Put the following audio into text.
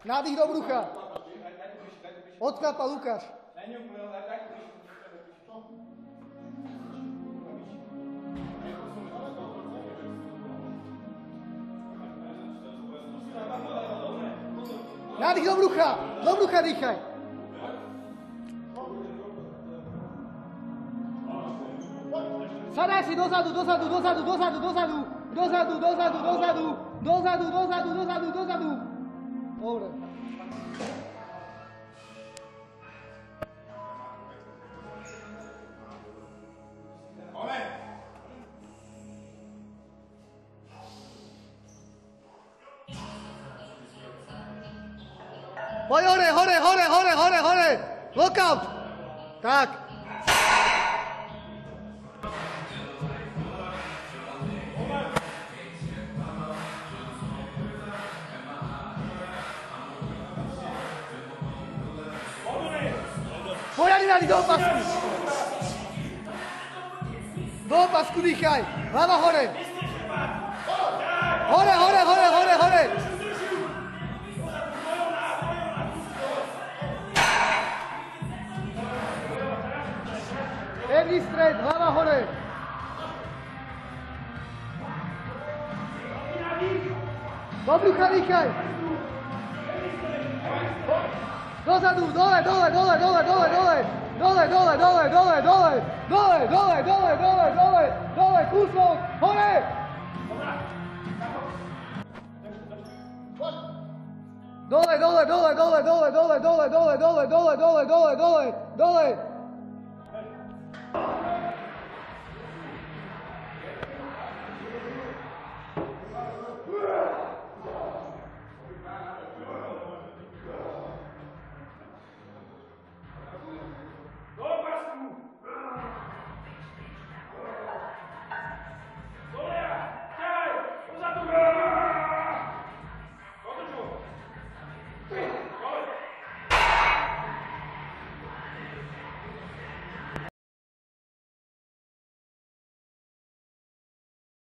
Nádych do brucha. Odklapa Lukáš. Nádych do brucha dýchaj. Sadaj si dozadu. Dobre. Poď hore. Lockout. Tak. Pojď do opasku. Do opasku dýchaj. Hlava hore. Hore. Pevný stred, hlava hore. Do brucha dýchaj. Dozadu, dole, kúsok, hore! Dole,